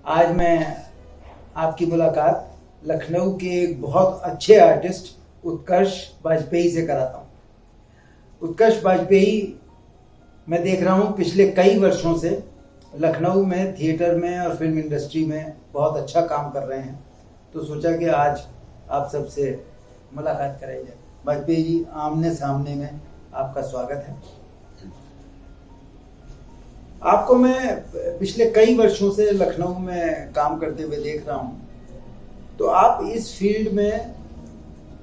आज मैं आपकी मुलाकात लखनऊ के एक बहुत अच्छे आर्टिस्ट उत्कर्ष वाजपेयी से कराता हूँ। उत्कर्ष वाजपेयी मैं देख रहा हूँ पिछले कई वर्षों से लखनऊ में थिएटर में और फिल्म इंडस्ट्री में बहुत अच्छा काम कर रहे हैं, तो सोचा कि आज आप सबसे मुलाकात कराई जाए। वाजपेयी जी, आमने सामने में आपका स्वागत है। आपको मैं पिछले कई वर्षों से लखनऊ में काम करते हुए देख रहा हूँ, तो आप इस फील्ड में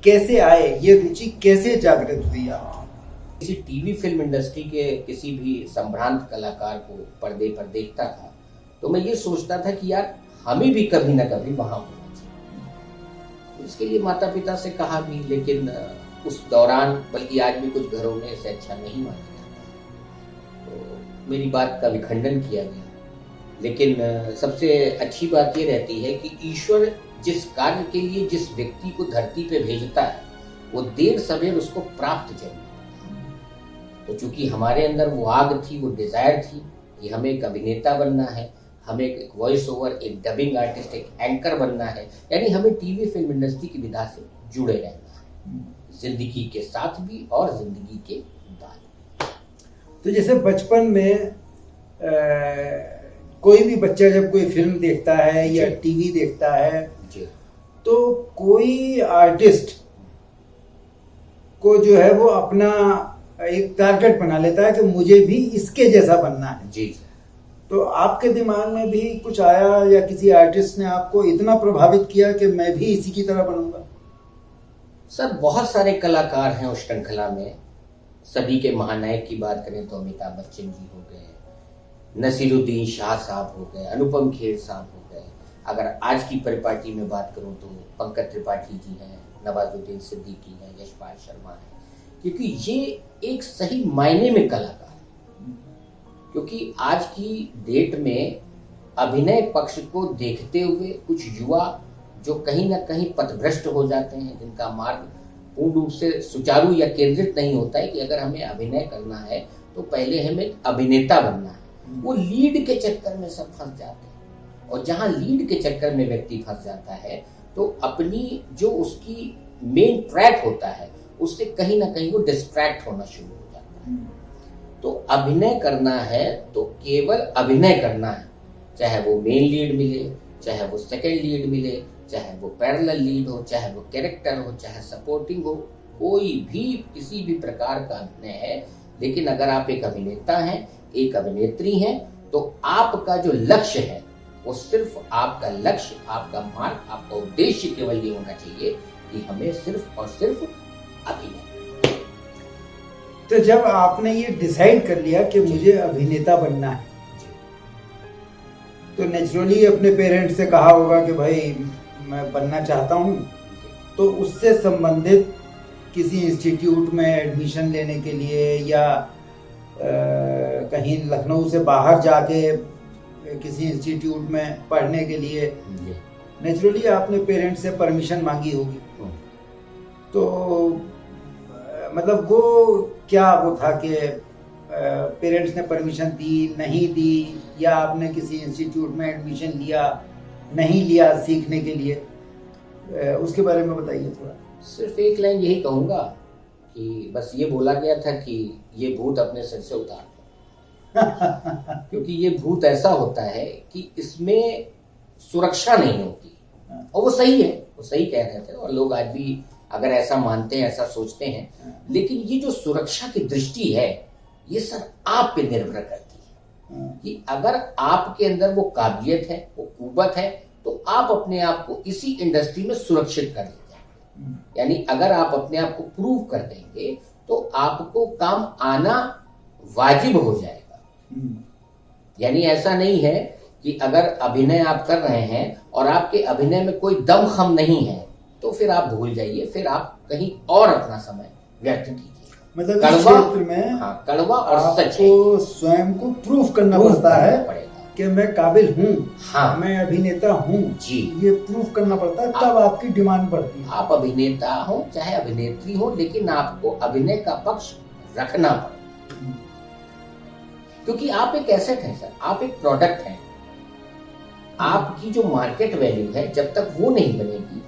कैसे आए, ये रुचि कैसे जागृत हुई आपकी? किसी टीवी फिल्म इंडस्ट्री के किसी भी संभ्रांत कलाकार को पर्दे पर देखता था तो मैं ये सोचता था कि यार हमें भी कभी ना कभी वहां होना चाहिए। इसके लिए माता पिता से कहा भी, लेकिन उस दौरान, बल्कि आज भी कुछ घरों में इसे अच्छा नहीं माना जाता, तो मेरी बात का विखंडन किया गया। लेकिन सबसे अच्छी बात ये रहती है कि ईश्वर जिस कार्य के लिए जिस व्यक्ति को धरती पे भेजता है वो देर सवेर उसको प्राप्त जरूर। तो चूंकि हमारे अंदर वो आग थी, वो डिजायर थी कि हमें एक अभिनेता बनना है, हमें एक वॉइस ओवर, एक डबिंग आर्टिस्ट, एक एंकर बनना है, यानी हमें टीवी फिल्म इंडस्ट्री की विधा से जुड़े रहना है, जिंदगी के साथ भी और जिंदगी के बाद। तो जैसे बचपन में कोई भी बच्चा जब कोई फिल्म देखता है या टीवी देखता है जी, तो कोई आर्टिस्ट को जो है वो अपना एक टारगेट बना लेता है कि मुझे भी इसके जैसा बनना है। जी। तो आपके दिमाग में भी कुछ आया या किसी आर्टिस्ट ने आपको इतना प्रभावित किया कि मैं भी इसी की तरह बनूंगा? सर, बहुत सारे कलाकार हैं उस श्रृंखला में। सभी के महानायक की बात करें तो अमिताभ बच्चन जी हो गए, नसीरुद्दीन शाह साहब हो गए, अनुपम खेर साहब हो गए। अगर आज की परिपाटी में बात करूं तो पंकज त्रिपाठी जी हैं, नवाजुद्दीन सिद्दीकी हैं, यशपाल शर्मा हैं, क्योंकि ये एक सही मायने में कलाकार है। क्योंकि आज की डेट में अभिनय पक्ष को देखते हुए कुछ युवा जो कहीं ना कहीं पथभ्रष्ट हो जाते हैं, जिनका मार्ग पूर्ण रूप से सुचारू या केंद्रित नहीं होता है कि अगर हमें अभिनय करना है तो पहले हमें अभिनेता बनना है, वो लीड के चक्कर में सब फंस जाते हैं। और जहां लीड के चक्कर में व्यक्ति फंस जाता है तो अपनी जो उसकी मेन ट्रैक होता है उससे कहीं ना कहीं वो डिस्ट्रैक्ट होना शुरू हो जाता है। तो अभिनय करना है तो केवल अभिनय करना है, चाहे वो मेन लीड मिले, चाहे वो सेकंड लीड मिले, चाहे वो पैरेलल लीड हो, चाहे वो कैरेक्टर हो, चाहे सपोर्टिंग हो, कोई भी किसी भी प्रकार का अभिनय है। लेकिन अगर आप एक अभिनेता हैं, एक अभिनेत्री हैं, तो आपका जो लक्ष्य है वो सिर्फ आपका लक्ष्य, आपका मार्ग, आपका उद्देश्य केवल ये होना चाहिए कि हमें सिर्फ और सिर्फ अभिनय। तो जब आपने ये डिसाइड कर लिया कि मुझे अभिनेता बनना है, तो नेचुरली अपने पेरेंट्स से कहा होगा कि भाई मैं बनना चाहता हूँ, तो उससे संबंधित किसी इंस्टीट्यूट में एडमिशन लेने के लिए या कहीं लखनऊ से बाहर जाके किसी इंस्टीट्यूट में पढ़ने के लिए नेचुरली आपने पेरेंट्स से परमिशन मांगी होगी। तो मतलब वो क्या वो था कि पेरेंट्स ने परमिशन दी, नहीं दी, या आपने किसी इंस्टीट्यूट में एडमिशन लिया, नहीं लिया सीखने के लिए, उसके बारे में बताइए थोड़ा। सिर्फ एक लाइन यही कहूंगा कि बस ये बोला गया था कि ये भूत अपने सिर से उतार दो। क्योंकि ये भूत ऐसा होता है कि इसमें सुरक्षा नहीं होती, और वो सही है, वो सही कह रहे थे, और लोग आज भी अगर ऐसा मानते हैं, ऐसा सोचते हैं। लेकिन ये जो सुरक्षा की दृष्टि है ये सर आप पे निर्भर करती है कि अगर आपके अंदर वो काबिलियत है, वो कुव्वत है, तो आप अपने आप को इसी इंडस्ट्री में सुरक्षित कर लेंगे। यानी अगर आप अपने आप को प्रूव कर देंगे तो आपको काम आना वाजिब हो जाएगा। यानी ऐसा नहीं है कि अगर अभिनय आप कर रहे हैं और आपके अभिनय में कोई दमखम नहीं है तो फिर आप भूल जाइए, फिर आप कहीं और अपना समय व्यर्थ कीजिए। मतलब इस क्षेत्र में कड़वा और सच आपको स्वयं को प्रूफ करना पड़ता है कि मैं काबिल हूँ, हाँ, मैं अभिनेता हूँ जी, ये प्रूफ करना पड़ता है, तब आपकी डिमांड बढ़ती है। आप अभिनेता हो चाहे अभिनेत्री हो, लेकिन आपको अभिनय का पक्ष रखना पड़ता, क्योंकि आप एक एसेट हैं सर, आप एक प्रोडक्ट हैं। आपकी जो मार्केट वैल्यू है जब तक वो नहीं बनेगी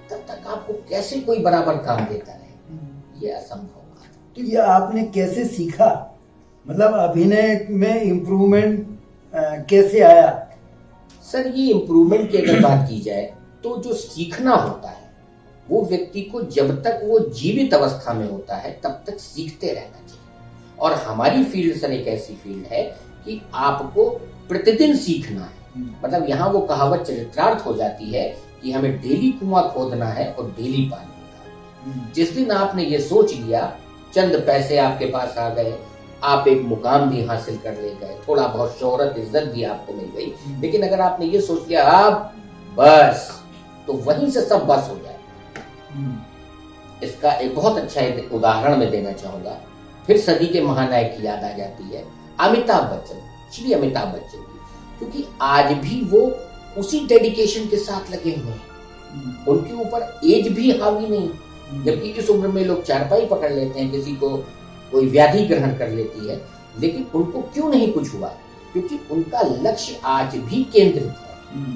तब तक आपको कैसे कोई बराबर काम देता रहे, ये असंभव बात है। तो ये आपने कैसे सीखा, मतलब अभिनय में इम्प्रूवमेंट कैसे आया? सर ये इम्प्रूवमेंट की अगर बात की जाए तो जो सीखना होता है वो व्यक्ति को जब तक वो जीवित अवस्था में होता है तब तक सीखते रहना चाहिए। और हमारी फील्ड सर एक ऐसी फील्ड है कि आपको प्रतिदिन सीखना है। मतलब यहाँ वो कहावत चरित्रार्थ हो जाती है कि हमें डेली कुआं खोदना है और डेली पानी निकालना है। जिस दिन आपने ये सोच लिया, चंद पैसे आपके पास आ गए, आप एक मुकाम भी हासिल कर ले गए, थोड़ा बहुत शोहरत इज्जत भी आपको मिल गई, लेकिन अगर आपने ये सोच लिया आप बस, तो वहीं से सब बस हो जाए। इसका एक बहुत अच्छा उदाहरण मैं देना चाहूंगा। फिर सदी के महानायक की याद आ जाती है, अमिताभ बच्चन, श्री अमिताभ बच्चन की, क्योंकि आज भी वो उसी डेडिकेशन के साथ लगे हुए हैं। उनके ऊपर एज भी हावी नहीं, जबकि इस उम्र में लोग चारपाई पकड़ लेते हैं, किसी को कोई व्याधि ग्रहण कर लेती है, लेकिन उनको क्यों नहीं कुछ हुआ? क्योंकि उनका लक्ष्य आज भी केंद्रित है।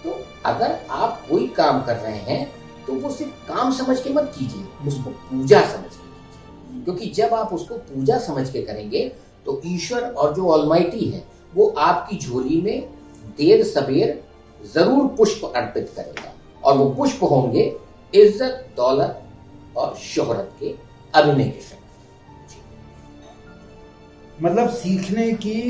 तो अगर आप कोई काम कर रहे हैं तो वो सिर्फ काम समझ के मत कीजिए, उसको पूजा समझ के कीजिए, क्योंकि जब आप उसको पूजा समझ के करेंगे तो ईश्वर और जो ऑलमाइटी है वो आपकी झोली में देर सबेर जरूर पुष्प अर्पित करेगा, और वो पुष्प होंगे इज्जत, दौलत और शोहरत के, अभिनय के शक्ति। मतलब सीखने की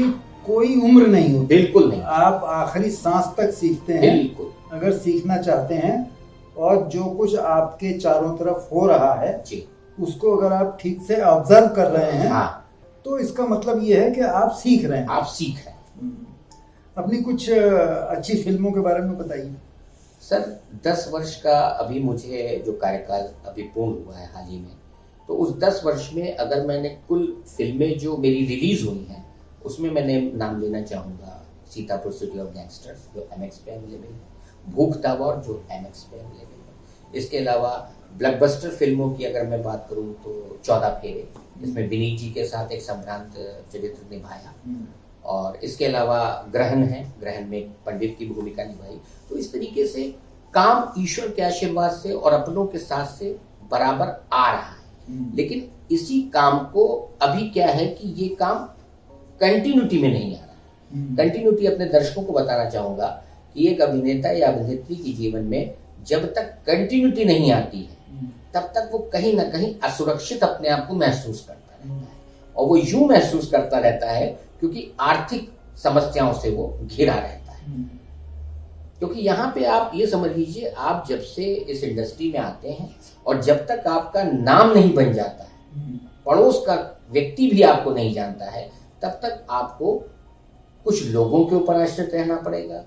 कोई उम्र नहीं होती, बिल्कुल नहीं, आप आखिरी सांस तक सीखते हैं। बिल्कुल, अगर सीखना चाहते हैं और जो कुछ आपके चारों तरफ हो रहा है जी, उसको अगर आप ठीक से ऑब्जर्व कर रहे हैं, हाँ, तो इसका मतलब ये है कि आप सीख रहे हैं। आप सीख रहे हैं। अपनी कुछ अच्छी फिल्मों के बारे में बताइए। सर 10 वर्ष का अभी मुझे जो कार्यकाल अभी पूर्ण हुआ है हाल ही में, तो उस 10 वर्ष में अगर मैंने कुल फिल्में जो मेरी रिलीज हुई हैं उसमें मैंने नाम लेना चाहूँगा सीतापुर सिटी ऑफ गैंगस्टर्स जो MX पे अवेलेबल है, भूख ताबौर जो MX पे अवेलेबल है। इसके अलावा ब्लॉकबस्टर फिल्मों की अगर मैं बात करूँ तो 14 फेरे, जिसमें विनीत जी के साथ एक संभ्रांत चरित्र निभाया, और इसके अलावा ग्रहण है, ग्रहण में पंडित की भूमिका निभाई। तो इस तरीके से काम ईश्वर के आशीर्वाद से और अपनों के साथ से बराबर आ रहा है। लेकिन इसी काम को अभी क्या है कि ये काम कंटिन्यूटी में नहीं आ रहा। कंटिन्यूटी अपने दर्शकों को बताना चाहूंगा कि एक अभिनेता या अभिनेत्री के जीवन में जब तक कंटिन्यूटी नहीं आती है तब तक वो कहीं ना कहीं असुरक्षित अपने आप को महसूस करता रहता है, और वो यूं महसूस करता रहता है क्योंकि आर्थिक समस्याओं से वो घिरा रहता है। क्योंकि यहाँ पे आप ये समझ लीजिए, आप जब से इस इंडस्ट्री में आते हैं और जब तक आपका नाम नहीं बन जाता है, पड़ोस का व्यक्ति भी आपको नहीं जानता है, तब तक आपको कुछ लोगों के ऊपर आश्रित रहना पड़ेगा,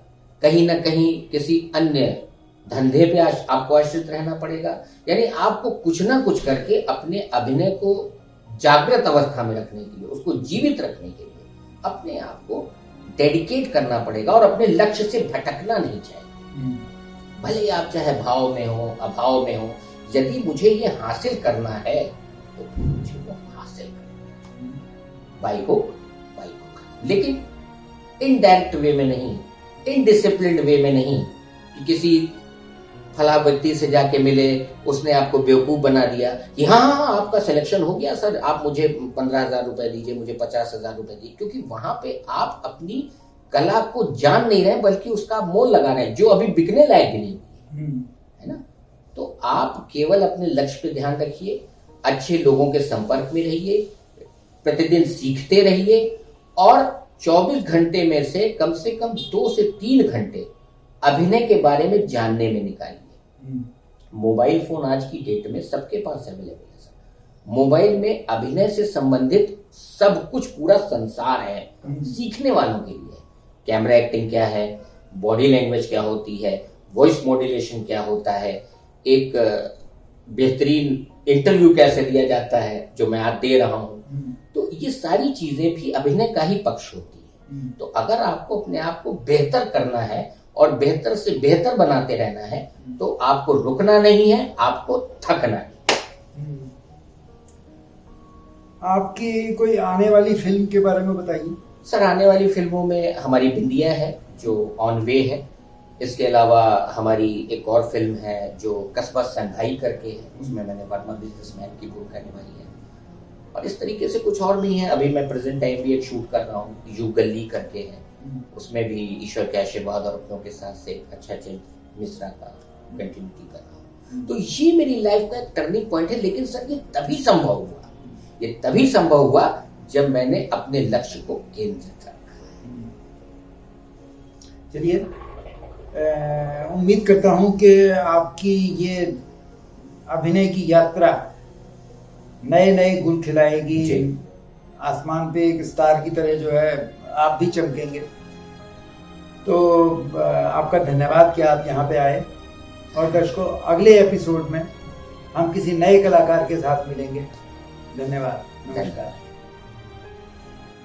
कहीं ना कहीं किसी अन्य धंधे पे आपको आश्रित रहना पड़ेगा। यानी आपको कुछ ना कुछ करके अपने अभिनय को जागृत अवस्था में रखने के लिए, उसको जीवित रखने के लिए अपने आप को डेडिकेट करना पड़ेगा और अपने लक्ष्य से भटकना नहीं चाहिए। भले आप चाहे भाव में हो, अभाव में हो, यदि मुझे ये हासिल करना है तो मुझे वो हासिल करना है, बाई हुक बाई हुक। लेकिन इनडायरेक्ट वे में नहीं, इनडिसिप्लिन्ड वे में नहीं कि किसी फला व्यक्ति से जाके मिले, उसने आपको बेवकूफ बना दिया कि हाँ आपका सिलेक्शन हो गया सर, आप मुझे 15,000 रुपए दीजिए, मुझे 50,000 रुपए दीजिए। क्योंकि वहां पे आप अपनी कला को जान नहीं रहे, बल्कि उसका मोल लगा रहे हैं जो अभी बिकने लायक भी नहीं है ना। तो आप केवल अपने लक्ष्य पे ध्यान रखिए, अच्छे लोगों के संपर्क में रहिए, प्रतिदिन सीखते रहिए, और 24 घंटे में से कम 2 से 3 घंटे अभिनय के बारे में जानने में निकालिए। मोबाइल फोन आज की डेट में सबके पास अवेलेबल है सर। मोबाइल में अभिनय से संबंधित सब कुछ, पूरा संसार है सीखने वालों के लिए। कैमरा एक्टिंग क्या है, बॉडी लैंग्वेज क्या होती है, वॉइस मॉड्यूलेशन क्या होता है, एक बेहतरीन इंटरव्यू कैसे दिया जाता है जो मैं आज दे रहा हूं। तो ये सारी चीजें भी अभिनय का ही पक्ष होती है। तो अगर आपको अपने आप को बेहतर करना है और बेहतर से बेहतर बनाते रहना है तो आपको रुकना नहीं है, आपको थकना नहीं। आपकी कोई आने वाली फिल्म के बारे में बताइए। सर आने वाली फिल्मों में हमारी बिंदिया है, जो ऑन वे है। इसके अलावा हमारी एक और फिल्म है जो कस्बा संघाई करके है, उसमें मैंने वर्मा बिजनेसमैन की भूमिका निभाई है। और इस तरीके से कुछ और भी हैं। अभी मैं प्रेजेंट टाइम भी एक शूट कर रहा हूँ, यू गली करके है, उसमें भी ईश्वर के आशीर्वाद और अपनों के साथ से अच्छा मिश्रा का कंटिन्यूटी कर रहा हूँ। तो ये मेरी लाइफ का एक टर्निंग पॉइंट है। लेकिन सर ये तभी संभव हुआ जब मैंने अपने लक्ष्य को केंद्रित रखा। चलिए, उम्मीद करता हूं कि आपकी ये अभिनय की यात्रा नए नए गुल खिलाएगी। आसमान पे एक स्टार की तरह जो है आप भी चमकेंगे। तो आपका धन्यवाद कि आप यहाँ पे आए। और दर्शकों, अगले एपिसोड में हम किसी नए कलाकार के साथ मिलेंगे। धन्यवाद, नमस्कार।